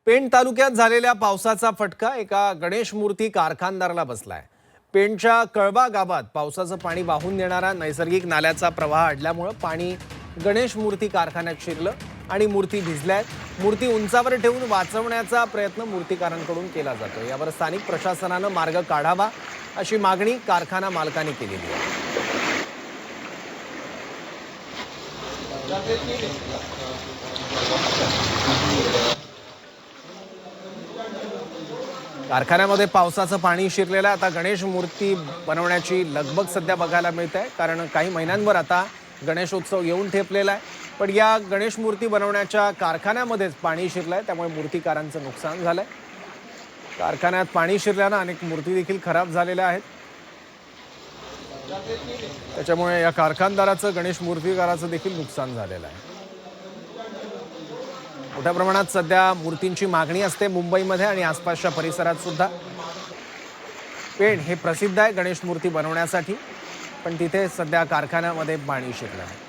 पेण तालुक्यात झालेल्या पावसाचा फटका एका गणेश मूर्ती कारखानदाराला बसलाय। पेणच्या कळबा गावात पावसाचं पाणी वाहून नेणारा नैसर्गिक नाल्याचा प्रवाह अडल्यामुळे पाणी गणेश मूर्ती कारखान्यात शिरलं आणि मूर्ती भिजल्यात। मूर्ती उंचावर ठेवून वाचवण्याचा प्रयत्न मूर्तिकारांकडून केला जातो। यावर स्थानिक प्रशासनाने मार्ग काढावा अशी मागणी कारखाना मालकांनी केलेली आहे। कारखान्यामध्ये पावसाचं पाणी शिरलेलं आता गणेश मूर्ती बनवण्याची लगबग सध्या बघायला मिळते आहे, कारण काही महिन्यांवर आता गणेशोत्सव येऊन ठेपलेला आहे। पण या गणेश मूर्ती बनवण्याच्या कारखान्यामध्येच पाणी शिरलंय, त्यामुळे मूर्तिकारांचं नुकसान झालंय। कारखान्यात पाणी शिरल्यानं अनेक मूर्ती देखील खराब झालेल्या आहेत। त्याच्यामुळे या कारखानदाराचं गणेश मूर्तिकाराचं देखील नुकसान झालेलं आहे। मोठ्या प्रमाणात सध्या मूर्तींची मागणी असते मुंबईमध्ये आणि आसपासच्या परिसरात सुद्धा। पेण हे प्रसिद्ध आहे गणेश मूर्ती बनवण्यासाठी, पण तिथे सध्या कारखान्यामध्ये पाणी शिरलं आहे।